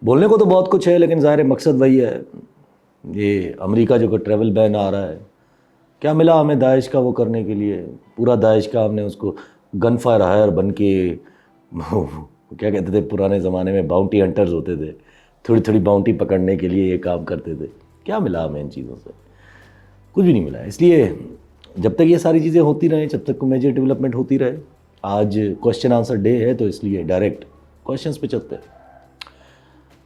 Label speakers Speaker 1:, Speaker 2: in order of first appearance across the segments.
Speaker 1: بولنے کو تو بہت کچھ ہے لیکن ظاہر مقصد وہی ہے. یہ امریکہ جو کہ ٹریول بین آ رہا ہے, کیا ملا ہمیں داعش کا وہ کرنے کے لیے؟ پورا داعش کا ہم نے اس کو گن فائر ہائر بن کے کیا کہتے تھے پرانے زمانے میں, باؤنٹی ہنٹرز ہوتے تھے, تھوڑی تھوڑی باؤنٹی پکڑنے کے لیے یہ کام کرتے تھے. کیا ملا ہمیں ان چیزوں سے؟ کچھ بھی نہیں ملا. اس لیے جب تک یہ ساری چیزیں ہوتی رہیں, جب تک میجر ڈیولپمنٹ ہوتی رہے. آج کوشچن آنسر ڈے ہے تو اس لیے ڈائریکٹ کوشچنس پہ چلتے ہیں.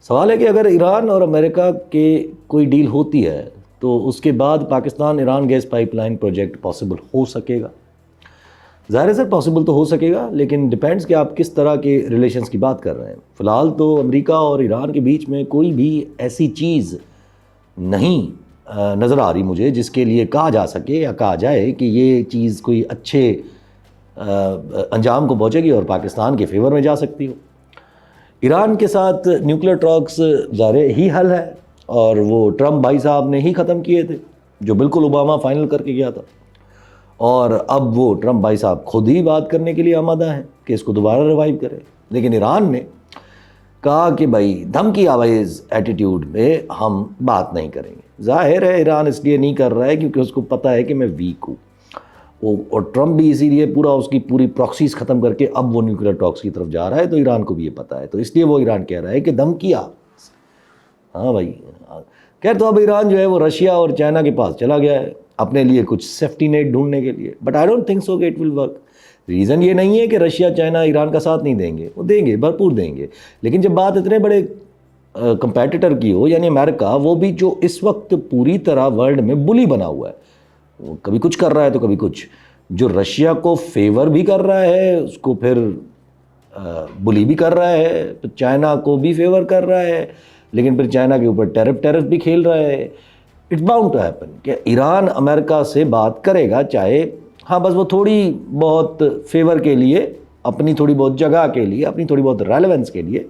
Speaker 1: سوال ہے کہ اگر ایران اور امریکہ کے کوئی ڈیل ہوتی ہے تو اس کے بعد Pakistan Iran gas pipeline project possible ہو سکے گا؟ ظاہر ہے سر پاسبل تو ہو سکے گا, لیکن ڈیپینڈس کہ آپ کس طرح کے ریلیشنز کی بات کر رہے ہیں. فی الحال تو امریکہ اور ایران کے بیچ میں کوئی بھی ایسی چیز نہیں نظر آ رہی مجھے جس کے لیے کہا جا سکے یا کہا جائے کہ یہ چیز کوئی اچھے انجام کو پہنچے گی اور پاکستان کے فیور میں جا سکتی ہو. ایران کے ساتھ نیوکلیر ٹاکس ظاہر ہی حل ہے, اور وہ ٹرمپ بھائی صاحب نے ہی ختم کیے تھے, جو بالکل اوباما فائنل کر کے گیا تھا. اور اب وہ ٹرمپ بھائی صاحب خود ہی بات کرنے کے لیے آمادہ ہیں کہ اس کو دوبارہ ریوائیو کرے. لیکن ایران نے کہا کہ بھائی دھمکی آویز ایٹیٹیوڈ میں ہم بات نہیں کریں گے. ظاہر ہے ایران اس لیے نہیں کر رہا ہے کیونکہ اس کو پتہ ہے کہ میں ویک ہوں, اور ٹرمپ بھی اسی لیے پورا اس کی پوری پراکسیز ختم کر کے اب وہ نیوکلیر ٹاکس کی طرف جا رہا ہے. تو ایران کو بھی یہ پتہ ہے, تو اس لیے وہ ایران کہہ رہا ہے کہ دھمکی ہاں بھائی. خیر تو اب ایران جو ہے وہ رشیا اور چائنا کے پاس چلا گیا ہے اپنے لیے کچھ سیفٹی نیٹ ڈھونڈنے کے لیے. But I don't think so کہ اٹ ول ورک. ریزن یہ نہیں ہے کہ رشیا چائنا ایران کا ساتھ نہیں دیں گے, وہ دیں گے, بھرپور دیں گے. لیکن جب بات اتنے بڑے کمپیٹیٹر کی ہو, یعنی امریکہ, وہ بھی جو اس وقت پوری طرح ورلڈ میں بلی بنا ہوا ہے, وہ کبھی کچھ کر رہا ہے تو کبھی کچھ, جو رشیا کو فیور بھی کر رہا ہے اس کو پھر بلی بھی کر رہا ہے, تو چائنا کو بھی فیور کر رہا ہے لیکن پھر چائنا کے اوپر ٹیرف بھی کھیل رہا ہے. اٹس باؤنڈ ٹو ہیپن کہ ایران امریکہ سے بات کرے گا, چاہے ہاں بس وہ تھوڑی بہت فیور کے لیے, اپنی تھوڑی بہت جگہ کے لیے, اپنی تھوڑی بہت ریلیونس کے لیے,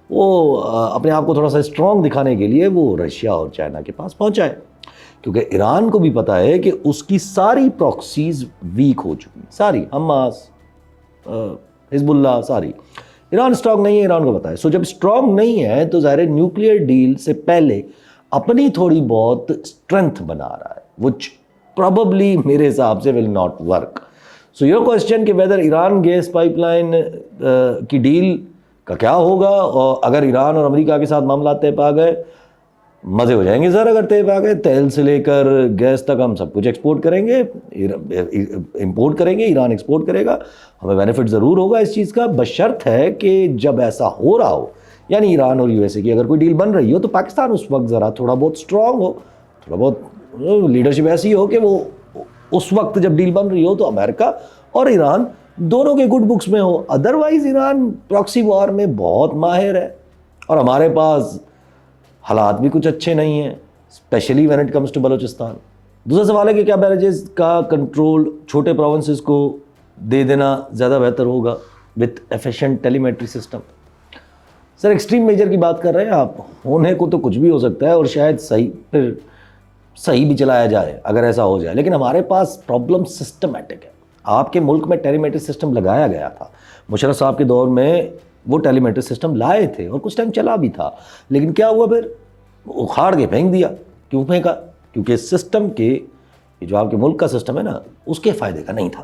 Speaker 1: وہ اپنے آپ کو تھوڑا سا اسٹرانگ دکھانے کے لیے وہ رشیا اور چائنا کے پاس پہنچا ہے. کیونکہ ایران کو بھی پتہ ہے کہ اس کی ساری پراکسیز ویک ہو چکی ہیں, ساری, حماس, حزب اللہ, ساری. ایران اسٹرانگ نہیں ہے, ایران کو پتہ ہے. سو جب اسٹرانگ نہیں ہے تو ظاہر نیوکلیئر ڈیل سے پہلے اپنی تھوڑی بہت اسٹرینتھ بنا رہا ہے, وچ پروبیبلی میرے حساب سے will not work. So your question کہ whether Iran gas pipeline کی ڈیل کا کیا ہوگا, اور اگر ایران اور امریکہ کے ساتھ معاملات طے پا گئے, مزے ہو جائیں گے سر. اگر طے پا گئے, تیل سے لے کر گیس تک ہم سب کچھ ایکسپورٹ کریں گے, امپورٹ کریں گے, ایران ایکسپورٹ کرے گا, ہمیں بینیفٹ ضرور ہوگا اس چیز کا. بشرط ہے کہ جب ایسا ہو رہا ہو, یعنی ایران اور یو ایس اے کی اگر کوئی ڈیل بن رہی ہو, تو پاکستان اس وقت ذرا تھوڑا بہت اسٹرانگ ہو, تھوڑا بہت لیڈرشپ ایسی ہو کہ وہ اس وقت جب ڈیل بن رہی ہو تو امریکہ اور ایران دونوں کے گڈ بکس میں ہو. ادروائز ایران پراکسی وار میں بہت ماہر ہے, اور ہمارے پاس حالات بھی کچھ اچھے نہیں ہیں, especially when it comes to Balochistan. دوسرا سوال ہے کہ کیا بیریجز کا کنٹرول چھوٹے پروونسز کو دے دینا زیادہ بہتر ہوگا with efficient telemetry system. Sir extreme measure کی بات کر رہے ہیں آپ, ہونے کو تو کچھ بھی ہو سکتا ہے, اور شاید صحیح بھی چلایا جائے اگر ایسا ہو جائے. لیکن ہمارے پاس پرابلم سسٹمیٹک ہے. آپ کے ملک میں ٹیلی میٹری سسٹم لگایا گیا تھا, مشرف صاحب کے دور میں وہ ٹیلی میٹری سسٹم لائے تھے اور کچھ ٹائم چلا بھی تھا. لیکن کیا ہوا, پھر اکھاڑ کے پھینک دیا. کیوں پھینکا؟ کیونکہ سسٹم کے جو آپ کے ملک کا سسٹم ہے نا, اس کے فائدے کا نہیں تھا.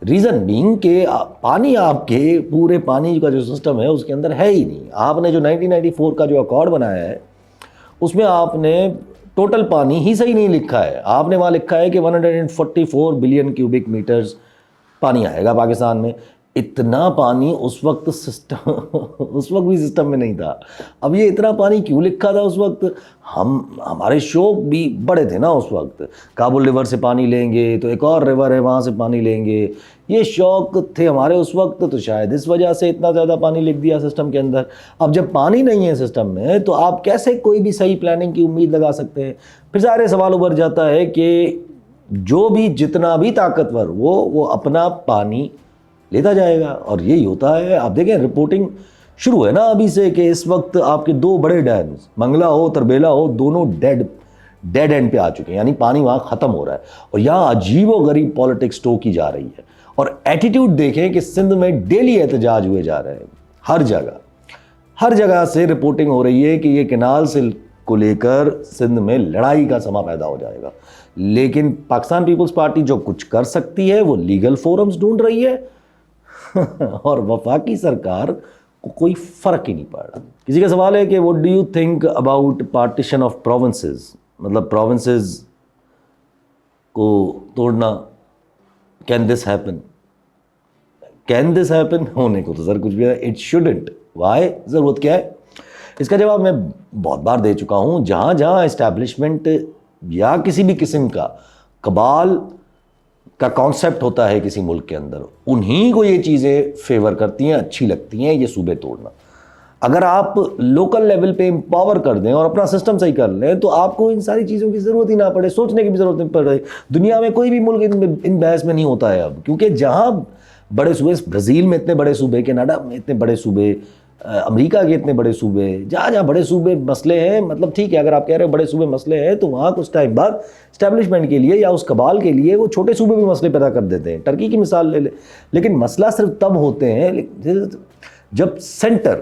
Speaker 1: ریزن بینگ کہ پانی, آپ کے پورے پانی کا جو سسٹم ہے اس کے اندر ہے ہی نہیں. آپ نے جو 1994 کا جو اکارڈ بنایا ہے اس میں آپ نے ٹوٹل پانی ہی صحیح نہیں لکھا ہے. آپ نے وہاں لکھا ہے کہ 144 بلین کیوبک میٹرز پانی آئے گا پاکستان میں. اتنا پانی اس وقت بھی سسٹم میں نہیں تھا. اب یہ اتنا پانی کیوں لکھا تھا اس وقت؟ ہمارے شوق بھی بڑے تھے نا اس وقت. کابل ریور سے پانی لیں گے تو ایک اور ریور ہے وہاں سے پانی لیں گے, یہ شوق تھے ہمارے اس وقت. تو شاید اس وجہ سے اتنا زیادہ پانی لکھ دیا سسٹم کے اندر. اب جب پانی نہیں ہے سسٹم میں تو آپ کیسے کوئی بھی صحیح پلاننگ کی امید لگا سکتے ہیں؟ پھر ظاہر سوال ابھر جاتا ہے کہ جو بھی جتنا بھی طاقتور وہ اپنا پانی لیتا جائے گا, اور یہی ہوتا ہے. آپ دیکھیں رپورٹنگ شروع ہے نا ابھی سے کہ اس وقت آپ کے 2 بڑے ڈیمز, منگلا ہو تربیلا ہو, دونوں ڈیڈ اینڈ پہ آ چکے ہیں, یعنی پانی وہاں ختم ہو رہا ہے. اور یہاں عجیب و غریب پالیٹکس ٹو کی جا رہی ہے. اور ایٹیٹیوڈ دیکھیں کہ سندھ میں ڈیلی احتجاج ہوئے جا رہے ہیں, ہر ہر جگہ سے رپورٹنگ ہو رہی ہے کہ یہ کینال سے کو لے کر سندھ میں لڑائی کا سما پیدا ہو جائے گا. لیکن پاکستان پیپلز پارٹی جو کچھ کر سکتی ہے وہ لیگل فورمز ڈھونڈ رہی ہے اور وفاقی سرکار کو کوئی فرق ہی نہیں پڑ رہا. کسی کا سوال ہے کہ what do you think about partition of provinces, مطلب پروونسز کو توڑنا, can this happen? Can this happen? ہونے کو تو سر کچھ بھی ہے. It shouldn't. Why? ضرورت کیا ہے؟ اس کا جواب میں بہت بار دے چکا ہوں. جہاں جہاں اسٹیبلشمنٹ یا کسی بھی قسم کا قبال کا کانسیپٹ ہوتا ہے کسی ملک کے اندر, انہیں کو یہ چیزیں فیور کرتی ہیں, اچھی لگتی ہیں, یہ صوبے توڑنا. اگر آپ لوکل لیول پہ امپاور کر دیں اور اپنا سسٹم صحیح کر لیں تو آپ کو ان ساری چیزوں کی ضرورت ہی نہ پڑے, سوچنے کی بھی ضرورت نہیں پڑ رہی. دنیا میں کوئی بھی ملک ان بحث میں نہیں ہوتا ہے اب, کیونکہ جہاں بڑے صوبے, برازیل میں اتنے بڑے صوبے, کینیڈا میں اتنے بڑے صوبے, امریکہ کے اتنے بڑے صوبے, جہاں جہاں بڑے صوبے مسئلے ہیں, مطلب ٹھیک ہے اگر آپ کہہ رہے ہیں بڑے صوبے مسئلے ہیں تو وہاں کچھ ٹائم بعد اسٹیبلشمنٹ کے لیے یا اس قبال کے لیے وہ چھوٹے صوبے بھی مسئلے پیدا کر دیتے ہیں. ٹرکی کی مثال لے لیں. لیکن مسئلہ صرف تب ہوتے ہیں جب سینٹر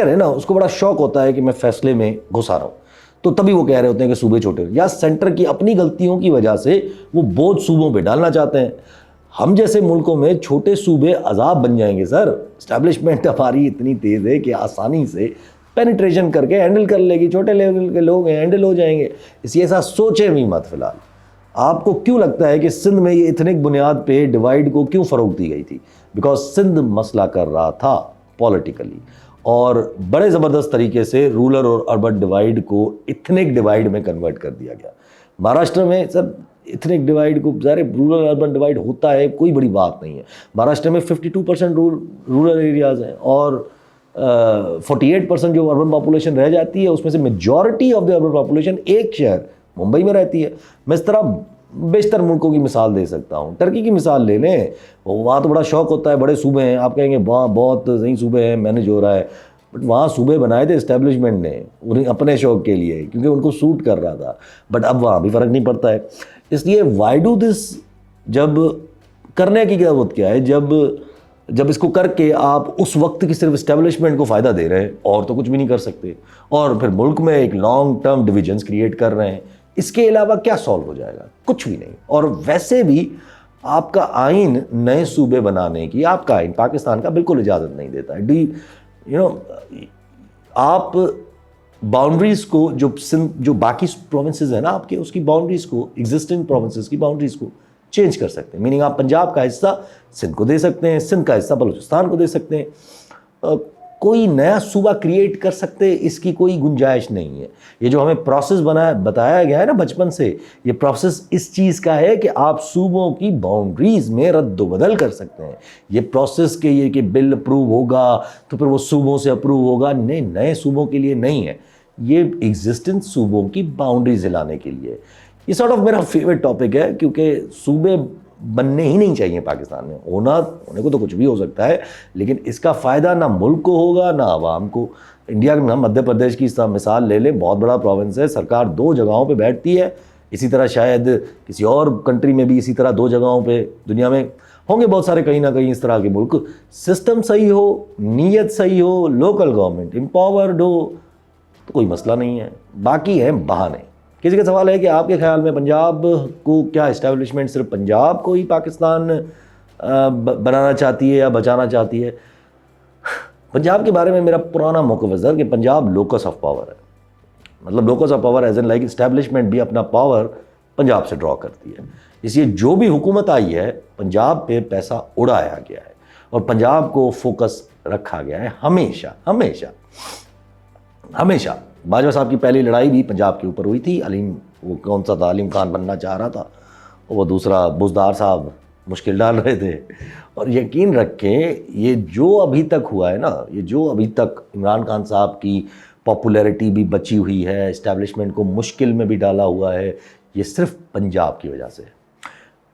Speaker 1: ہے نا اس کو بڑا شوق ہوتا ہے کہ میں فیصلے میں گھسا رہا ہوں, تو تبھی وہ کہہ رہے ہوتے ہیں کہ صوبے چھوٹے, یا سینٹر کی اپنی غلطیوں کی وجہ سے وہ بوجھ صوبوں پہ ڈالنا چاہتے ہیں. ہم جیسے ملکوں میں چھوٹے صوبے عذاب بن جائیں گے سر. اسٹیبلشمنٹ ہماری اتنی تیز ہے کہ آسانی سے پینیٹریشن کر کے ہینڈل کر لے گی. چھوٹے لیول کے لوگ ہیں, ہینڈل ہو جائیں گے. اس ایسا سوچیں بھی مت. فی الحال آپ کو کیوں لگتا ہے کہ سندھ میں یہ ایتھنک بنیاد پہ ڈیوائڈ کو کیوں فروغ دی گئی تھی؟ بیکاز سندھ مسئلہ کر رہا تھا پولیٹیکلی, اور بڑے زبردست طریقے سے رولر اور اربن ڈیوائڈ کو ایتھنک ڈیوائڈ میں کنورٹ کر دیا گیا. مہاراشٹر میں سر ایتھنک ڈیوائڈ کو ظاہر رورل اربن ڈیوائڈ ہوتا ہے, کوئی بڑی بات نہیں ہے. مہاراشٹر میں 52% رورل ایریاز ہیں اور 48% جو اربن پاپولیشن رہ جاتی ہے اس میں سے majority of the urban population ایک شہر ممبئی میں رہتی ہے. میں اس طرح بیشتر ملکوں کی مثال دے سکتا ہوں. ٹرکی کی مثال لے لیں, وہاں تو بڑا شوق ہوتا ہے, بڑے صوبے ہیں, آپ کہیں گے وہاں بہت صحیح صوبے ہیں, مینیج ہو رہا ہے. بٹ وہاں صوبے بنائے تھے اسٹیبلشمنٹ نے انہیں اپنے شوق کے لیے, کیونکہ ان کو سوٹ کر رہا تھا. بٹ اب وہاں بھی فرق نہیں پڑتا ہے. اس لیے وائی ڈو دس, جب کرنے کی ضرورت کیا ہے, جب اس کو کر کے آپ اس وقت کی صرف اسٹیبلشمنٹ کو فائدہ دے رہے ہیں اور تو کچھ بھی نہیں کر سکتے, اور پھر ملک میں ایک لانگ ٹرم ڈویژنس کریٹ کر رہے ہیں. اس کے علاوہ کیا سالو ہو جائے گا؟ کچھ بھی نہیں. اور ویسے بھی آپ کا آئین نئے صوبے بنانے کی, آپ کا آئین پاکستان کا بالکل اجازت نہیں دیتا ہے. آپ باؤنڈریز کو جو باقی پروونسز ہیں نا آپ کے, اس کی باؤنڈریز کو, ایگزسٹنگ پروونسز کی باؤنڈریز کو چینج کر سکتے ہیں. میننگ آپ پنجاب کا حصہ سندھ کو دے سکتے ہیں, سندھ کا حصہ بلوچستان کو دے سکتے ہیں. کوئی نیا صوبہ کریٹ کر سکتے, اس کی کوئی گنجائش نہیں ہے. یہ جو ہمیں پروسیس بتایا گیا ہے نا بچپن سے, یہ پروسیس اس چیز کا ہے کہ آپ صوبوں کی باؤنڈریز میں رد و بدل کر سکتے ہیں. یہ پروسیس کے یہ کہ بل اپروو ہوگا تو پھر وہ صوبوں سے اپروو ہوگا, نہیں, نئے صوبوں کے لیے نہیں ہے. یہ ایگزسٹنٹ صوبوں کی باؤنڈریز ہلانے کے لیے. یہ سارٹ آف میرا فیوریٹ ٹاپک ہے, کیونکہ صوبے بننے ہی نہیں چاہیے پاکستان میں. ہونے کو تو کچھ بھی ہو سکتا ہے, لیکن اس کا فائدہ نہ ملک کو ہوگا نہ عوام کو. انڈیا میں مدھیہ پردیش کی مثال لے لیں, بہت بڑا پروونس ہے, سرکار 2 جگہوں پہ بیٹھتی ہے. اسی طرح شاید کسی اور کنٹری میں بھی اسی طرح 2 جگہوں پہ دنیا میں ہوں گے بہت سارے کہیں نہ کہیں اس طرح کے ملک. سسٹم صحیح ہو, نیت صحیح ہو, لوکل گورنمنٹ امپاورڈ ہو تو کوئی مسئلہ نہیں ہے. باقی ہیں بہانے. کسی کا سوال ہے کہ آپ کے خیال میں پنجاب کو کیا اسٹیبلشمنٹ صرف پنجاب کو ہی پاکستان بنانا چاہتی ہے یا بچانا چاہتی ہے؟ پنجاب کے بارے میں میرا پرانا موقف ہے کہ پنجاب لوکس آف پاور ہے. مطلب locus of power as an like establishment بھی اپنا پاور پنجاب سے ڈرا کرتی ہے. اس لیے جو بھی حکومت آئی ہے پنجاب پہ پیسہ اڑایا گیا ہے اور پنجاب کو فوکس رکھا گیا ہے ہمیشہ ہمیشہ ہمیشہ. باجوہ صاحب کی پہلی لڑائی بھی پنجاب کے اوپر ہوئی تھی. وہ کون سا تھا, علیم خان بننا چاہ رہا تھا, اور وہ دوسرا بزدار صاحب مشکل ڈال رہے تھے. اور یقین رکھیں یہ جو ابھی تک ہوا ہے نا, یہ جو ابھی تک عمران خان صاحب کی پاپولیرٹی بھی بچی ہوئی ہے, اسٹیبلشمنٹ کو مشکل میں بھی ڈالا ہوا ہے, یہ صرف پنجاب کی وجہ سے.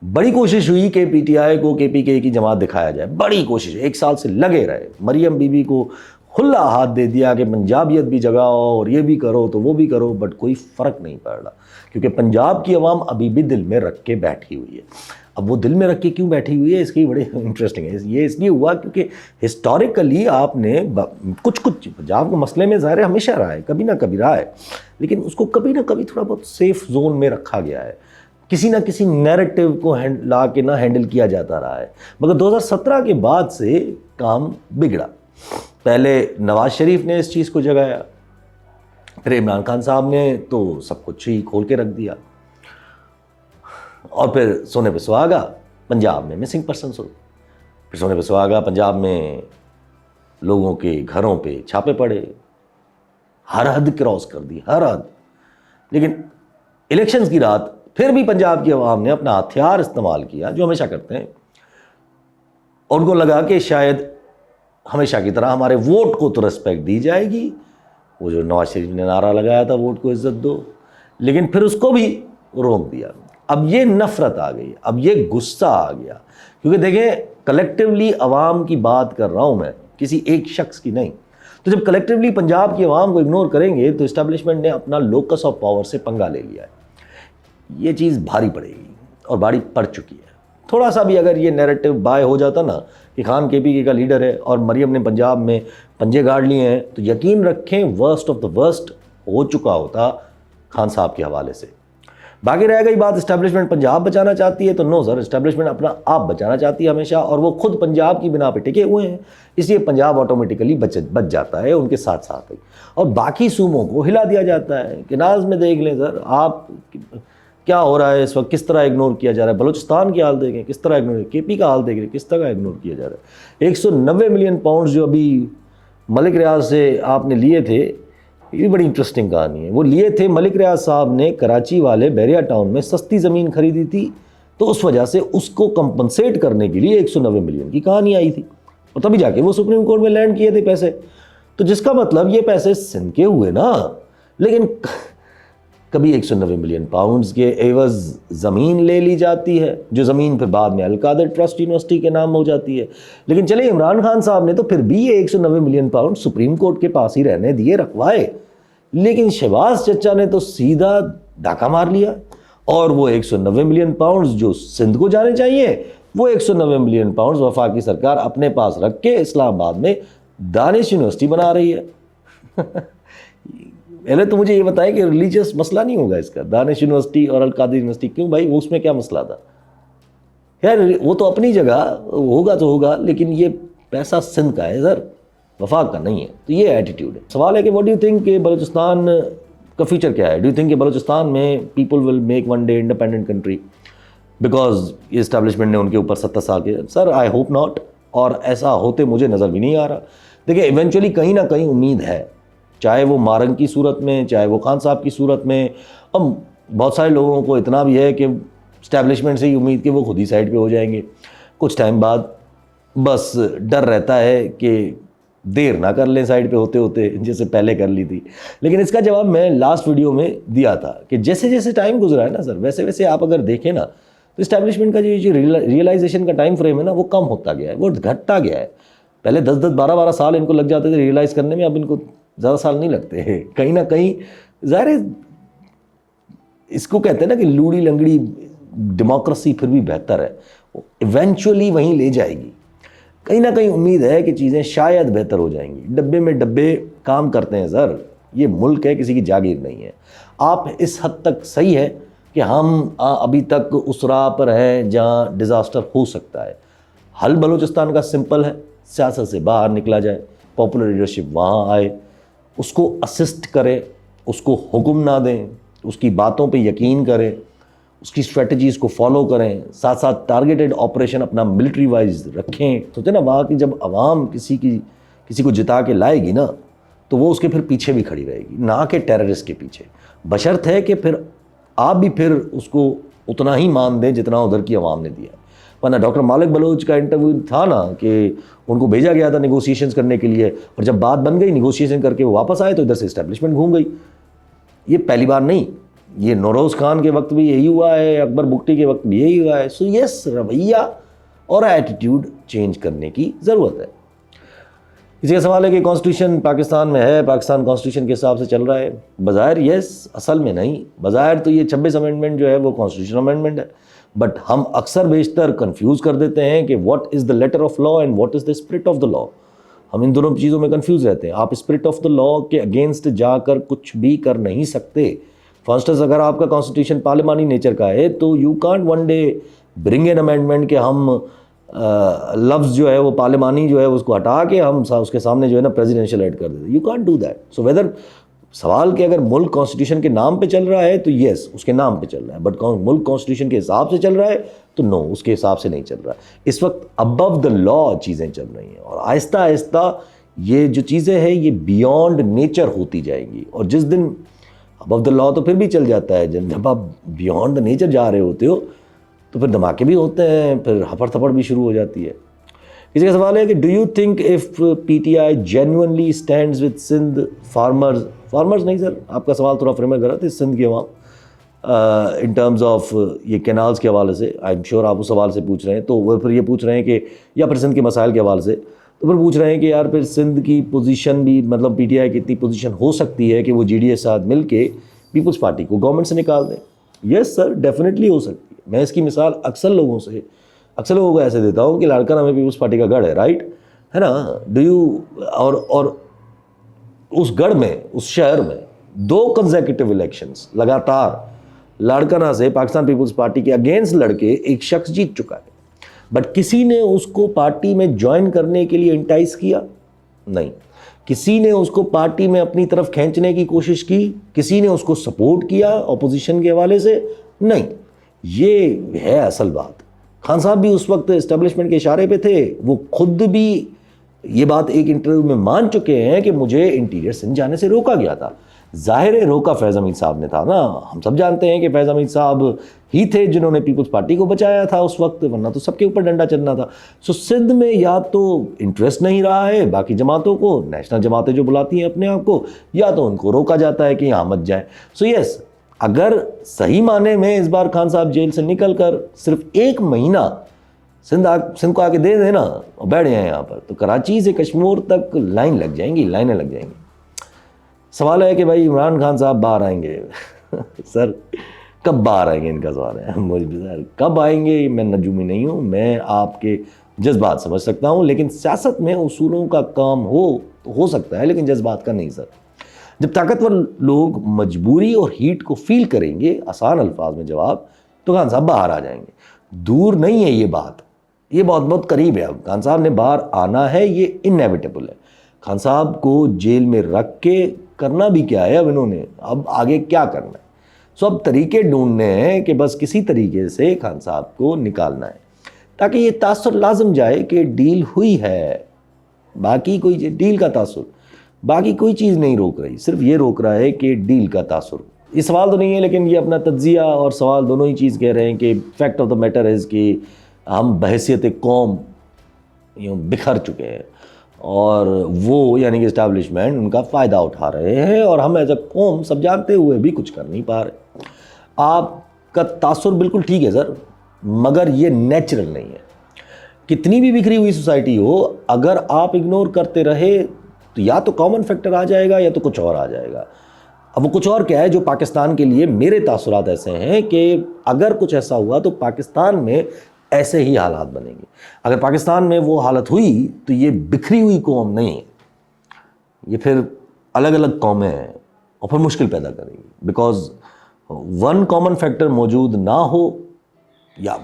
Speaker 1: بڑی کوشش ہوئی کہ پی ٹی آئی کو کے پی کے کی جماعت دکھایا جائے, بڑی کوشش, 1 سال سے لگے رہے. مریم بی بی کو کھلا ہاتھ دے دیا کہ پنجابیت بھی جگاؤ اور یہ بھی کرو تو وہ بھی کرو، بٹ کوئی فرق نہیں پڑ رہا، کیونکہ پنجاب کی عوام ابھی بھی دل میں رکھ کے بیٹھی ہوئی ہے۔ اب وہ دل میں رکھ کے کیوں بیٹھی ہوئی ہے، اس کی بڑی انٹرسٹنگ ہے۔ یہ اس لیے ہوا کیونکہ ہسٹوریکلی آپ نے کچھ پنجاب کو مسئلے میں ظاہر ہمیشہ رہا ہے، کبھی نہ کبھی رہا ہے، لیکن اس کو کبھی نہ کبھی تھوڑا بہت سیف زون میں رکھا گیا ہے، کسی نہ کسی نیریٹو کو لا کے نہ ہینڈل کیا جاتا رہا ہے۔ مگر 2017 کے بعد سے کام بگڑا۔ پہلے نواز شریف نے اس چیز کو جگایا، پھر عمران خان صاحب نے تو سب کچھ ہی کھول کے رکھ دیا، اور پھر سونے پہ سہاگا پنجاب میں مسنگ پرسنس ہو، پھر سونے پہ سہاگا پنجاب میں لوگوں کے گھروں پہ چھاپے پڑے، ہر حد کراس کر دی، ہر حد۔ لیکن الیکشنز کی رات پھر بھی پنجاب کی عوام نے اپنا ہتھیار استعمال کیا، جو ہمیشہ کرتے ہیں، اور ان کو لگا کہ شاید ہمیشہ کی طرح ہمارے ووٹ کو تو ریسپیکٹ دی جائے گی، وہ جو نواز شریف نے نعرہ لگایا تھا ووٹ کو عزت دو، لیکن پھر اس کو بھی روک دیا۔ اب یہ نفرت آ گئی، اب یہ غصہ آ گیا، کیونکہ دیکھیں کلیکٹیولی عوام کی بات کر رہا ہوں میں، کسی ایک شخص کی نہیں۔ تو جب کلیکٹیولی پنجاب کی عوام کو اگنور کریں گے تو اسٹیبلشمنٹ نے اپنا لوکس آف پاور سے پنگا لے لیا ہے۔ یہ چیز بھاری پڑے گی، اور بھاری پڑ چکی ہے۔ تھوڑا سا بھی اگر یہ نیریٹو بائے ہو جاتا نا کہ خان کے پی کے کا لیڈر ہے اور مریم نے پنجاب میں پنجے گاڑ لیے ہیں، تو یقین رکھیں ورسٹ آف دا ورسٹ ہو چکا ہوتا خان صاحب کے حوالے سے۔ باقی رہ گئی بات اسٹیبلشمنٹ پنجاب بچانا چاہتی ہے، تو نو سر، اسٹیبلشمنٹ اپنا آپ بچانا چاہتی ہے ہمیشہ، اور وہ خود پنجاب کی بنا پہ ٹکے ہوئے ہیں، اس لیے پنجاب آٹومیٹیکلی بچ جاتا ہے ان کے ساتھ ساتھ ہی، اور باقی صوبوں کو ہلا دیا جاتا ہے کہ ناز میں دیکھ لیں سر آپ کیا ہو رہا ہے اس وقت، کس طرح اگنور کیا جا رہا ہے۔ بلوچستان کی حال دیکھیں کس طرح اگنور، کے پی کا حال دیکھ رہے کس طرح اگنور کیا جا رہا ہے۔ 190 ملین پاؤنڈز جو ابھی ملک ریاض سے آپ نے لیے تھے، یہ بڑی انٹرسٹنگ کہانی ہے۔ وہ لیے تھے ملک ریاض صاحب نے کراچی والے بیریا ٹاؤن میں سستی زمین خریدی تھی، تو اس وجہ سے اس کو کمپنسیٹ کرنے کے لیے 190 ملین کی کہانی آئی تھی، اور تبھی جا کے وہ سپریم کورٹ میں لینڈ کیے تھے پیسے۔ تو جس کا مطلب یہ پیسے سندھ کے ہوئے نا، لیکن کبھی 190 ملین پاؤنڈز کے عوض زمین لے لی جاتی ہے، جو زمین پھر بعد میں القادر ٹرسٹ یونیورسٹی کے نام ہو جاتی ہے۔ لیکن چلے عمران خان صاحب نے تو پھر بھی یہ 190 ملین پاؤنڈ سپریم کورٹ کے پاس ہی رہنے دیے، رکھوائے، لیکن شہباز چچا نے تو سیدھا ڈاکہ مار لیا، اور وہ 190 ملین پاؤنڈز جو سندھ کو جانے چاہیے، وہ 190 ملین پاؤنڈز وفاقی سرکار اپنے پاس رکھ کے اسلام آباد میں دانش یونیورسٹی بنا رہی ہے۔ پہلے تو مجھے یہ بتائیں کہ ریلیجیس مسئلہ نہیں ہوگا اس کا، دانش یونیورسٹی اور القادر یونیورسٹی، کیوں بھائی اس میں کیا مسئلہ تھا؟ خیر وہ تو اپنی جگہ ہوگا تو ہوگا، لیکن یہ پیسہ سندھ کا ہے سر، وفاق کا نہیں ہے۔ تو یہ ایٹیٹیوڈ ہے۔ سوال ہے کہ واٹ ڈو یو تھنک کہ بلوچستان کا فیوچر کیا ہے؟ ڈو یو تھنک کہ بلوچستان میں people will make one day independent country because یہ اسٹیبلشمنٹ نے ان کے اوپر 70 سال کے؟ سر آئی ہوپ ناٹ، اور ایسا ہوتے مجھے نظر بھی نہیں آ رہا۔ دیکھیں ایونچولی کہیں نہ کہیں امید ہے، چاہے وہ مارنگ کی صورت میں، چاہے وہ خان صاحب کی صورت میں۔ اب بہت سارے لوگوں کو اتنا بھی ہے کہ اسٹیبلشمنٹ سے ہی امید کہ وہ خود ہی سائڈ پہ ہو جائیں گے کچھ ٹائم بعد، بس ڈر رہتا ہے کہ دیر نہ کر لیں سائڈ پہ ہوتے ہوتے، جیسے پہلے کر لی تھی۔ لیکن اس کا جواب میں لاسٹ ویڈیو میں دیا تھا کہ جیسے جیسے ٹائم گزرا ہے نا سر، ویسے ویسے آپ اگر دیکھیں نا تو اسٹیبلشمنٹ کا جو ریئلائزیشن کا ٹائم فریم ہے نا، وہ کم ہوتا گیا ہے، وہ گھٹتا گیا ہے۔ پہلے 10 12 سال ان کو لگ جاتے تھے ریئلائز کرنے میں، اب ان کو زیادہ سال نہیں لگتے ہیں۔ کہیں نہ کہیں ظاہر اس کو کہتے ہیں نا کہ لوڑی لنگڑی ڈیموکریسی پھر بھی بہتر ہے، ایونچولی وہیں لے جائے گی۔ کہیں نہ کہیں امید ہے کہ چیزیں شاید بہتر ہو جائیں گی۔ ڈبے میں ڈبے کام کرتے ہیں سر، یہ ملک ہے، کسی کی جاگیر نہیں ہے۔ آپ اس حد تک صحیح ہے کہ ہم ابھی تک اس راہ پر ہیں جہاں ڈیزاسٹر ہو سکتا ہے۔ حل بلوچستان کا سمپل ہے، سیاست سے باہر نکلا جائے، پاپولر لیڈرشپ وہاں آئے، اس کو اسسٹ کرے، اس کو حکم نہ دیں، اس کی باتوں پہ یقین کریں، اس کی اسٹریٹجیز کو فالو کریں، ساتھ ساتھ ٹارگیٹڈ آپریشن اپنا ملٹری وائز رکھیں۔ سوچیں نا وہاں کی جب عوام کسی کو جتا کے لائے گی نا، تو وہ اس کے پھر پیچھے بھی کھڑی رہے گی، نہ کہ ٹیررسٹ کے پیچھے، بشرط ہے کہ پھر آپ بھی پھر اس کو اتنا ہی مان دیں جتنا ادھر کی عوام نے دیا ہے۔ ورنہ ڈاکٹر مالک بلوچ کا انٹرویو تھا نا کہ ان کو بھیجا گیا تھا نیگوسیشنز کرنے کے لیے، اور جب بات بن گئی نیگوسیشن کر کے وہ واپس آئے تو ادھر سے اسٹیبلشمنٹ گھوم گئی۔ یہ پہلی بار نہیں، یہ نوروز خان کے وقت بھی یہی ہوا ہے، اکبر بگٹی کے وقت بھی یہی ہوا ہے۔ سو یس، رویہ اور ایٹیٹیوڈ چینج کرنے کی ضرورت ہے۔ اسی کا سوال ہے کہ کانسٹیٹیوشن پاکستان میں ہے، پاکستان کانسٹیٹیوشن کے حساب سے چل رہا ہے؟ بظاہر یس، اصل میں نہیں. بظاہر تو یہ 26 امینڈمنٹ جو ہے وہ کانسٹیٹیوشن امینڈمنٹ ہے، بٹ ہم اکثر بیشتر کنفیوز کر دیتے ہیں کہ what is the letter of law and what is the spirit of the law. ہم ان دونوں چیزوں میں کنفیوز رہتے ہیں. آپ اسپرٹ آف دا لا کے اگینسٹ جا کر کچھ بھی کر نہیں سکتے. فار انسٹنس اگر آپ کا کانسٹیٹیوشن پارلیمانی نیچر کا ہے تو you can't one day bring an amendment کہ ہم لفظ جو ہے وہ پارلیمانی جو ہے اس کو ہٹا کے ہم اس کے سامنے جو ہے نا پریزیڈینشیل ایڈ کر دیتے. You can't do that. So whether سوال کہ اگر ملک کانسٹیٹیوشن کے نام پہ چل رہا ہے تو یس اس کے نام پہ چل رہا ہے، بٹ ملک کانسٹیٹیوشن کے حساب سے چل رہا ہے تو نو، اس کے حساب سے نہیں چل رہا. اس وقت ابو دا لا چیزیں چل رہی ہیں، اور آہستہ آہستہ یہ جو چیزیں ہیں یہ بیونڈ نیچر ہوتی جائیں گی. اور جس دن ابو دا لا تو پھر بھی چل جاتا ہے، جب آپ بیونڈ دا نیچر جا رہے ہوتے ہو تو پھر دھماکے بھی ہوتے ہیں، پھر ہپڑ تھپڑ بھی شروع ہو جاتی ہے. کسی کا سوال ہے کہ do you think if P T I genuinely stands with Sindh farmers نہیں سر، آپ کا سوال تھوڑا فریم غلط ہے. سندھ کے عوام ان ٹرمز آف یہ کینالز کے حوالے سے آئی ایم شیور آپ اس سوال سے پوچھ رہے ہیں، تو وہ پھر یہ پوچھ رہے ہیں کہ یا پھر سندھ کے مسائل کے حوالے سے تو پھر پوچھ رہے ہیں کہ یار پھر سندھ کی پوزیشن بھی مطلب پی ٹی آئی کی اتنی پوزیشن ہو سکتی ہے کہ وہ جی ڈی ایس ساتھ مل کے پیپلز پارٹی کو گورنمنٹ سے نکال دیں؟ یس سر، ڈیفینیٹلی ہو سکتی ہے. میں اس کی مثال اکثر لوگوں کو ایسے دیتا ہوں کہ لاڑکانہ میں پیپلز پارٹی کا گڑھ ہے، رائٹ ہے نا. ڈو یو اور اس گڑھ میں اس شہر میں 2 کنزیکٹیو الیکشنز لگاتار لاڑکانہ سے پاکستان پیپلز پارٹی کے اگینسٹ لڑ کے ایک شخص جیت چکا ہے، بٹ کسی نے اس کو پارٹی میں جوائن کرنے کے لیے انٹائز کیا نہیں. کسی نے اس کو پارٹی میں اپنی طرف کھینچنے کی کوشش کی، کسی نے اس کو سپورٹ کیا اپوزیشن کے حوالے سے نہیں. یہ ہے اصل بات. خان صاحب بھی اس وقت اسٹیبلشمنٹ کے اشارے پہ تھے، وہ خود بھی یہ بات ایک انٹرویو میں مان چکے ہیں کہ مجھے انٹیریئر سندھ جانے سے روکا گیا تھا. ظاہر ہے روکا فیض حمید صاحب نے تھا نا. ہم سب جانتے ہیں کہ فیض حمید صاحب ہی تھے جنہوں نے پیپلز پارٹی کو بچایا تھا اس وقت، ورنہ تو سب کے اوپر ڈنڈا چلنا تھا. سو سندھ میں یا تو انٹرسٹ نہیں رہا ہے باقی جماعتوں کو، نیشنل جماعتیں جو بلاتی ہیں اپنے آپ کو، یا تو ان کو روکا جاتا ہے کہ یہاں مت جائیں. سو یس، اگر صحیح معنی میں اس بار خان صاحب جیل سے نکل کر صرف 1 مہینہ سندھ کو آ کے دے دینا اور بیٹھ جائیں یہاں پر، تو کراچی سے کشمور تک لائنیں لگ جائیں گی. سوال ہے کہ بھائی عمران خان صاحب باہر آئیں گے. سر کب باہر آئیں گے ان کا سوال ہے. مجھے کب آئیں گے میں نجومی نہیں ہوں، میں آپ کے جذبات سمجھ سکتا ہوں، لیکن سیاست میں اصولوں کا کام ہو سکتا ہے لیکن جذبات کا نہیں سر. جب طاقتور لوگ مجبوری اور ہیٹ کو فیل کریں گے، آسان الفاظ میں جواب، تو خان صاحب باہر آ جائیں گے. دور نہیں ہے یہ بات، یہ بہت قریب ہے. اب خان صاحب نے باہر آنا ہے، یہ انیویٹیبل ہے. خان صاحب کو جیل میں رکھ کے کرنا بھی کیا ہے اب انہوں نے، اب آگے کیا کرنا ہے. سو اب طریقے ڈھونڈنے ہیں کہ بس کسی طریقے سے خان صاحب کو نکالنا ہے تاکہ یہ تاثر لازم جائے کہ ڈیل ہوئی ہے. باقی کوئی ڈیل کا تاثر، باقی کوئی چیز نہیں روک رہی، صرف یہ روک رہا ہے کہ ڈیل کا تاثر. یہ سوال تو نہیں ہے لیکن یہ اپنا تجزیہ اور سوال دونوں ہی چیز کہہ رہے ہیں کہ fact of the matter is کہ ہم بحیثیت قوم یوں بکھر چکے ہیں اور وہ یعنی کہ اسٹیبلشمنٹ ان کا فائدہ اٹھا رہے ہیں، اور ہم ایز اے قوم سب جانتے ہوئے بھی کچھ کر نہیں پا رہے. آپ کا تاثر بالکل ٹھیک ہے سر، مگر یہ نیچرل نہیں ہے. کتنی بھی بکھری ہوئی سوسائٹی ہو، اگر آپ اگنور کرتے رہے تو یا تو کامن فیکٹر آ جائے گا یا تو کچھ اور آ جائے گا. اب وہ کچھ اور کیا ہے جو پاکستان کے لیے میرے تاثرات ایسے ہیں کہ اگر کچھ ایسا ہوا تو پاکستان میں ایسے ہی حالات بنیں گے. اگر پاکستان میں وہ حالت ہوئی تو یہ بکھری ہوئی قوم نہیں ہے، یہ پھر الگ الگ قومیں ہیں اور پھر مشکل پیدا کریں گی. بیکاز ون کامن فیکٹر موجود نہ ہو، یا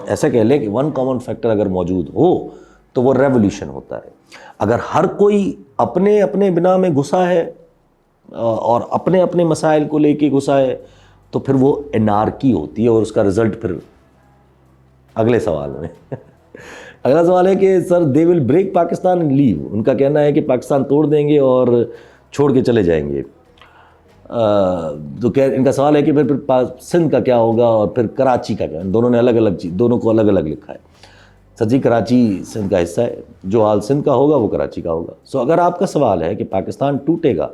Speaker 1: ایسا کہہ لیں کہ ون کامن فیکٹر اگر موجود ہو تو وہ ریولیوشن ہوتا ہے. اگر ہر کوئی اپنے اپنے بنا میں گھسا ہے اور اپنے اپنے مسائل کو لے کے گھسا ہے تو پھر وہ انارکی ہوتی ہے، اور اس کا رزلٹ پھر اگلے سوال میں. اگلا سوال ہے کہ سر دے ول بریک پاکستان اینڈ لیو. ان کا کہنا ہے کہ پاکستان توڑ دیں گے اور چھوڑ کے چلے جائیں گے. تو ان کا سوال ہے کہ پھر سندھ کا کیا ہوگا اور پھر کراچی کا کیا. دونوں نے الگ الگ چیز، دونوں کو الگ الگ لکھا ہے. سر جی کراچی سندھ کا حصہ ہے، جو حال سندھ کا ہوگا وہ کراچی کا ہوگا. سو اگر آپ کا سوال ہے کہ پاکستان ٹوٹے گا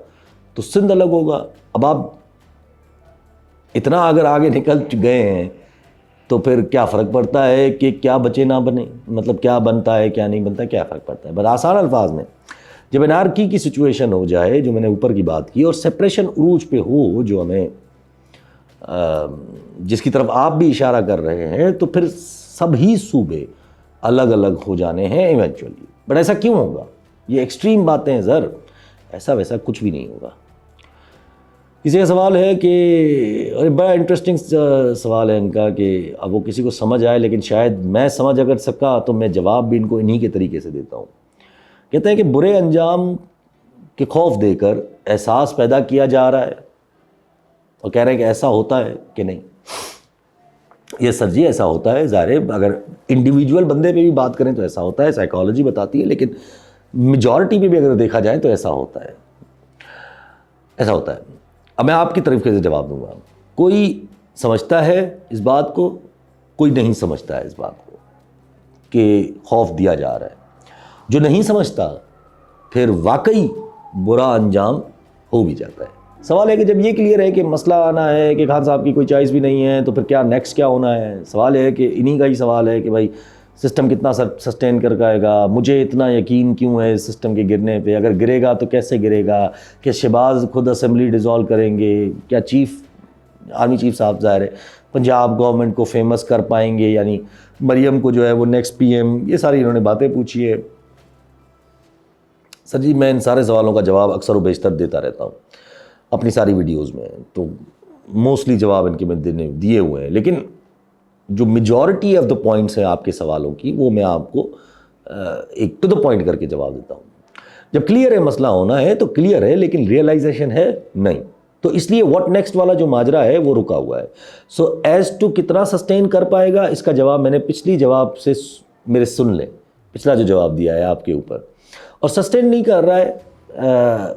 Speaker 1: تو سندھ الگ ہوگا، اب آپ اتنا اگر آگے نکل گئے ہیں تو پھر کیا فرق پڑتا ہے کہ کیا بچے نہ بنے، مطلب کیا بنتا ہے کیا نہیں بنتا، کیا فرق پڑتا ہے. بس آسان الفاظ میں جب انارکی کی سچویشن ہو جائے جو میں نے اوپر کی بات کی اور سپریشن عروج پہ ہو جو ہمیں جس کی طرف آپ بھی اشارہ کر رہے ہیں تو پھر سب ہی صوبے الگ الگ ہو جانے ہیں ایونچولی. بٹ ایسا کیوں ہوگا؟ یہ ایکسٹریم باتیں ہیں سر, ایسا ویسا کچھ بھی نہیں ہوگا. کسی کا سوال ہے کہ بڑا انٹرسٹنگ سوال ہے ان کا کہ اب وہ کسی کو سمجھ آئے, لیکن شاید میں سمجھ اگر سکا تو میں جواب بھی ان کو انہی کے طریقے سے دیتا ہوں. کہتے ہیں کہ برے انجام کے خوف دے کر احساس پیدا کیا جا رہا ہے اور کہہ رہے ہیں کہ ایسا ہوتا ہے کہ نہیں. یہ سر جی ایسا ہوتا ہے, ظاہر ہے اگر انڈیویجول بندے پہ بھی بات کریں تو ایسا ہوتا ہے, سائیکالوجی بتاتی ہے, لیکن میجورٹی پہ بھی اگر دیکھا جائے تو ایسا ہوتا ہے, ایسا ہوتا ہے. اب میں آپ کی طرف سے جواب دوں گا. کوئی سمجھتا ہے اس بات کو, کوئی نہیں سمجھتا ہے اس بات کو کہ خوف دیا جا رہا ہے. جو نہیں سمجھتا پھر واقعی برا انجام ہو بھی جاتا ہے. سوال ہے کہ جب یہ کلیئر ہے کہ مسئلہ آنا ہے کہ خان صاحب کی کوئی چوائس بھی نہیں ہے تو پھر کیا نیکسٹ کیا ہونا ہے. سوال ہے کہ انہی کا ہی سوال ہے کہ بھائی سسٹم کتنا سسٹین کر پائے گا, مجھے اتنا یقین کیوں ہے سسٹم کے گرنے پہ, اگر گرے گا تو کیسے گرے گا, کہ شہباز خود اسمبلی ڈیزالو کریں گے, کیا آرمی چیف صاحب ظاہر ہے پنجاب گورنمنٹ کو فیمس کر پائیں گے, یعنی مریم کو جو ہے وہ نیکسٹ پی ایم, یہ ساری انہوں نے باتیں پوچھی ہے. سر جی میں ان سارے سوالوں کا جواب اکثر و بیشتر دیتا رہتا ہوں اپنی ساری ویڈیوز میں, تو موسٹلی جواب ان کے میں دیے ہوئے ہیں, لیکن جو میجورٹی آف دا پوائنٹس ہیں آپ کے سوالوں کی وہ میں آپ کو ایک ٹو دا پوائنٹ کر کے جواب دیتا ہوں. جب کلیئر ہے مسئلہ ہونا ہے تو کلیئر ہے, لیکن ریئلائزیشن ہے نہیں, تو اس لیے واٹ نیکسٹ والا جو ماجرا ہے وہ رکا ہوا ہے. سو ایز ٹو کتنا سسٹین کر پائے گا اس کا جواب میں نے پچھلی جواب سے میرے سن لیں, پچھلا جو جواب دیا ہے آپ کے اوپر. اور سسٹین نہیں کر رہا ہے,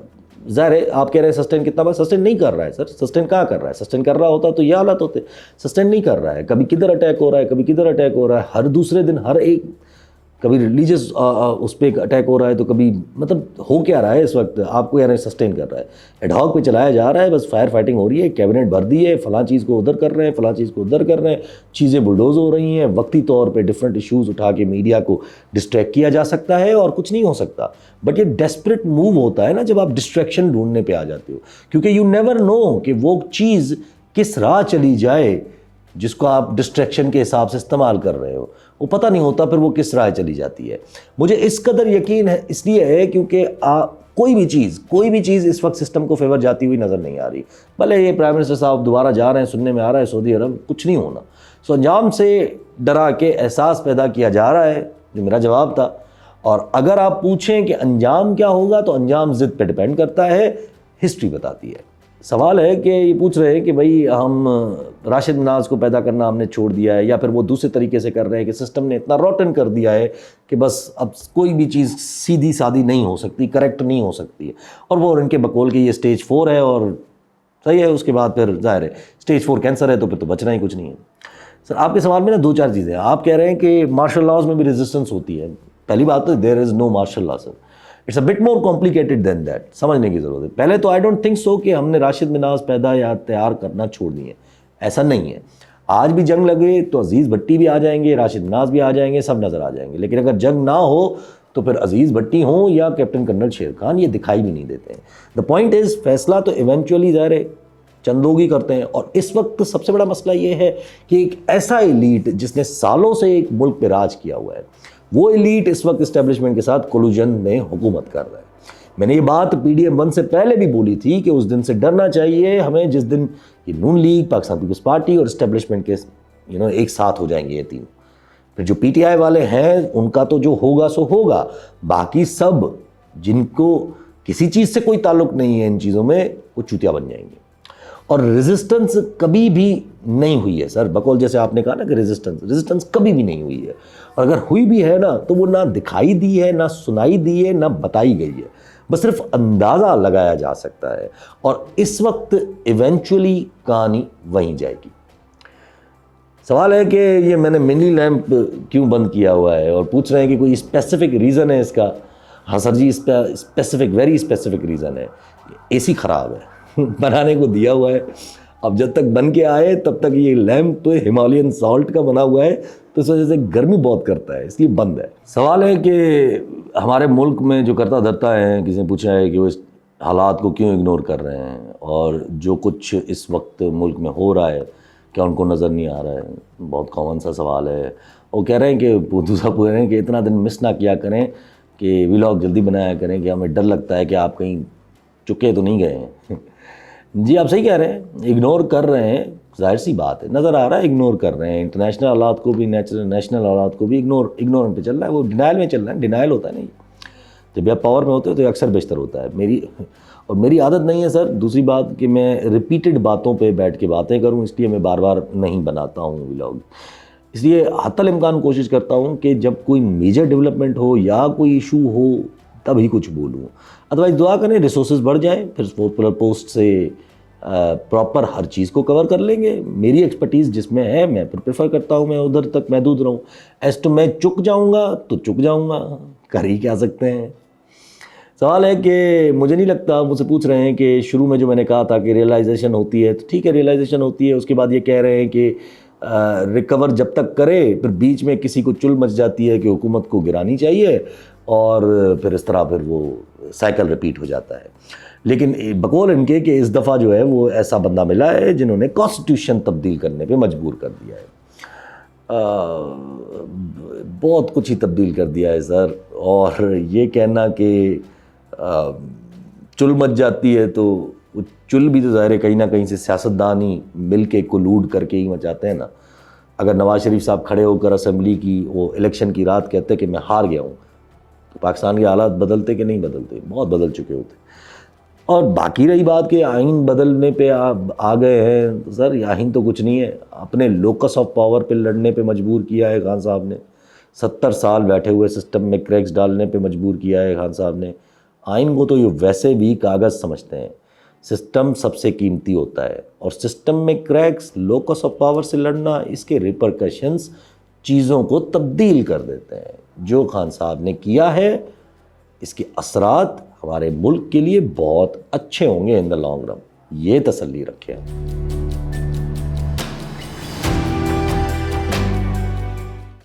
Speaker 1: ظاہر ہے آپ کہہ رہے ہیں سسٹین کتنا بار, سسٹین نہیں کر رہا ہے سر. سسٹین کہاں کر رہا ہے؟ سسٹین کر رہا ہوتا تو یہ حالت ہوتے. سسٹین نہیں کر رہا ہے, کبھی کدھر اٹیک ہو رہا ہے, کبھی کدھر اٹیک ہو رہا ہے, ہر دوسرے دن ہر ایک, کبھی ریلیجس اس پہ اٹیک ہو رہا ہے, تو کبھی مطلب ہو کیا رہا ہے اس وقت آپ کو کہہ رہے ہیں سسٹین کر رہا ہے. ایڈ ہاک پہ چلایا جا رہا ہے, بس فائر فائٹنگ ہو رہی ہے, کیبنٹ بھر دی ہے, فلاں چیز کو ادھر کر رہے ہیں, فلاں چیز کو ادھر کر رہے ہیں, چیزیں بلڈوز ہو رہی ہیں, وقتی طور پہ ڈفرینٹ ایشوز اٹھا کے میڈیا کو ڈسٹریکٹ کیا جا سکتا ہے اور کچھ نہیں ہو سکتا. بٹ یہ ڈیسپریٹ موو ہوتا ہے نا جب آپ ڈسٹریکشن ڈھونڈنے پہ آ جاتے ہو, کیونکہ یو نیور نو کہ وہ چیز کس راہ چلی جائے جس کو آپ ڈسٹریکشن کے حساب سے استعمال کر رہے ہو, وہ پتہ نہیں ہوتا پھر وہ کس راہ چلی جاتی ہے. مجھے اس قدر یقین ہے اس لیے ہے کیونکہ کوئی بھی چیز اس وقت سسٹم کو فیور جاتی ہوئی نظر نہیں آ رہی. بھلے یہ پرائم منسٹر صاحب دوبارہ جا رہے ہیں, سننے میں آ رہا ہے سعودی عرب, کچھ نہیں ہونا. سو انجام سے ڈرا کے احساس پیدا کیا جا رہا ہے, جو میرا جواب تھا. اور اگر آپ پوچھیں کہ انجام کیا ہوگا تو انجام ضد پہ ڈپینڈ کرتا ہے, ہسٹری بتاتی ہے. سوال ہے کہ یہ پوچھ رہے ہیں کہ بھئی ہم راشد مناز کو پیدا کرنا ہم نے چھوڑ دیا ہے, یا پھر وہ دوسرے طریقے سے کر رہے ہیں کہ سسٹم نے اتنا روٹن کر دیا ہے کہ بس اب کوئی بھی چیز سیدھی سادھی نہیں ہو سکتی, کریکٹ نہیں ہو سکتی ہے. اور وہ ان کے بقول کے یہ سٹیج 4 ہے اور صحیح ہے, اس کے بعد پھر ظاہر ہے سٹیج 4 کینسر ہے, تو پھر تو بچنا ہی کچھ نہیں ہے. سر آپ کے سوال میں نا 2-4 چیزیں ہیں. آپ کہہ رہے ہیں کہ مارشل لاز میں بھی ریزسٹنس ہوتی ہے. پہلی بات تو there is no martial law sir, it's a bit more complicated than that, سمجھنے کی ضرورت ہے. پہلے تو آئی ڈونٹ تھنک سو کہ ہم نے راشد مناز پیدا یا تیار کرنا چھوڑ دیے, ایسا نہیں ہے. آج بھی جنگ لگے تو عزیز بھٹی بھی آ جائیں گے, راشد مناز بھی آ جائیں گے, سب نظر آ جائیں گے. لیکن اگر جنگ نہ ہو تو پھر عزیز بھٹی ہوں یا کیپٹن کرنل شیر خان, یہ دکھائی بھی نہیں دیتے ہیں. دا پوائنٹ از فیصلہ تو ایونچولی ظاہر ہے چند لوگ ہی کرتے ہیں. اور اس وقت سب سے بڑا مسئلہ یہ ہے کہ ایک ایسا ایلیٹ جس نے سالوں سے ایک ملک پہ راج کیا ہوا ہے, وہ ایلیٹ اس وقت اسٹیبلشمنٹ کے ساتھ کولوژن میں حکومت کر رہا ہے. میں نے یہ بات PDM-1 سے پہلے بھی بولی تھی کہ اس دن سے ڈرنا چاہیے ہمیں جس دن یہ نون لیگ, پاکستان پیپلز پارٹی اور اسٹیبلشمنٹ کے ایک ساتھ ہو جائیں گے یہ تین. پھر جو PTI والے ہیں ان کا تو جو ہوگا سو ہوگا, باقی سب جن کو کسی چیز سے کوئی تعلق نہیں ہے ان چیزوں میں, وہ چوتیا بن جائیں گے. اور ریزسٹنس کبھی بھی نہیں ہوئی ہے سر, بقول جیسے آپ نے کہا نا کہ ریزسٹنس کبھی بھی نہیں ہوئی ہے. اور اگر ہوئی بھی ہے نا تو وہ نہ دکھائی دی ہے, نہ سنائی دی ہے, نہ بتائی گئی ہے, بس صرف اندازہ لگایا جا سکتا ہے. اور اس وقت ایونچولی کہانی وہیں جائے گی. سوال ہے کہ یہ میں نے منی لیمپ کیوں بند کیا ہوا ہے, اور پوچھ رہے ہیں کہ کوئی اسپیسیفک ریزن ہے اس کا. ہاں سر جی, اس پہ ویری اسپیسیفک ریزن ہے. AC خراب ہے, بنانے کو دیا ہوا ہے, اب جب تک بن کے آئے تب تک یہ لیمپ تو ہمالین سالٹ کا بنا ہوا ہے، تو اس وجہ سے گرمی بہت کرتا ہے، اس لیے بند ہے۔ سوال ہے کہ ہمارے ملک میں جو کرتا دھرتا ہے، کسی نے پوچھا ہے کہ وہ اس حالات کو کیوں اگنور کر رہے ہیں، اور جو کچھ اس وقت ملک میں ہو رہا ہے کیا ان کو نظر نہیں آ رہا ہے؟ بہت کامن سا سوال ہے۔ وہ کہہ رہے ہیں کہ دوسرا پوچھ رہے ہیں کہ اتنا دن مس نہ کیا کریں، کہ ولاگ جلدی بنایا کریں، کہ ہمیں ڈر لگتا ہے کہ آپ کہیں چکے تو نہیں گئے ہیں۔ جی آپ صحیح کہہ رہے ہیں، اگنور کر رہے ہیں، ظاہر سی بات ہے، نظر آ رہا ہے اگنور کر رہے ہیں، انٹرنیشنل حالات کو بھی، نیشنل حالات کو بھی اگنور پہ چل رہا ہے، وہ ڈینائل میں چل رہا ہے۔ ڈینائل ہوتا ہے نہیں، جب آپ پاور میں ہوتے ہو تو اکثر بیشتر ہوتا ہے۔ میری عادت نہیں ہے سر، دوسری بات کہ میں ریپیٹڈ باتوں پہ بیٹھ کے باتیں کروں، اس لیے میں بار بار نہیں بناتا ہوں ولاگ۔ اس لیے حتی الامکان کوشش کرتا ہوں کہ جب کوئی میجر ڈیولپمنٹ ہو یا کوئی ایشو ہو تب ہی کچھ بولوں، ادروائز دعا کریں ریسورسز بڑھ جائیں، پھر پورٹل پوسٹ سے پراپر ہر چیز کو کور کر لیں گے۔ میری ایکسپرٹیز جس میں ہے میں پریفر کرتا ہوں میں ادھر تک محدود رہوں، ایز ٹو میں چک جاؤں گا تو چک جاؤں گا، کر ہی کیا سکتے ہیں۔ سوال ہے کہ مجھے نہیں لگتا، مجھ سے پوچھ رہے ہیں کہ شروع میں جو میں نے کہا تھا کہ ریئلائزیشن ہوتی ہے، تو ٹھیک ہے ریئلائزیشن ہوتی ہے، اس کے بعد یہ کہہ رہے ہیں کہ ریکور جب تک کرے پھر بیچ میں کسی کو چل مچ جاتی ہے کہ حکومت کو گرانی چاہیے، اور پھر اس طرح پھر وہ سائیکل ریپیٹ ہو جاتا ہے۔ لیکن بقول ان کے کہ اس دفعہ جو ہے وہ ایسا بندہ ملا ہے جنہوں نے کانسٹیٹیوشن تبدیل کرنے پہ مجبور کر دیا ہے، بہت کچھ ہی تبدیل کر دیا ہے سر۔ اور یہ کہنا کہ چل مچ جاتی ہے، تو وہ چل بھی تو ظاہر ہے کہیں نہ کہیں سے سیاستدان ہی مل کے کولوڈ کر کے ہی مچاتے ہیں نا۔ اگر نواز شریف صاحب کھڑے ہو کر اسمبلی کی وہ الیکشن کی رات کہتے کہ میں ہار گیا ہوں، تو پاکستان کے حالات بدلتے کہ نہیں بدلتے؟ بہت بدل چکے ہوتے۔ اور باقی رہی بات کہ آئین بدلنے پہ آ گئے ہیں، تو سر یہ آئین تو کچھ نہیں ہے، اپنے لوکس آف پاور پہ لڑنے پہ مجبور کیا ہے خان صاحب نے، 70 سال بیٹھے ہوئے سسٹم میں کریکس ڈالنے پہ مجبور کیا ہے خان صاحب نے۔ آئین کو تو یہ ویسے بھی کاغذ سمجھتے ہیں، سسٹم سب سے قیمتی ہوتا ہے، اور سسٹم میں کریکس، لوکس آف پاور سے لڑنا، اس کے ریپرکشنز چیزوں کو تبدیل کر دیتے ہیں۔ جو خان صاحب نے کیا ہے اس کے اثرات ہمارے ملک کے لیے بہت اچھے ہوں گے ان دا لانگ رن، یہ تسلی رکھیں۔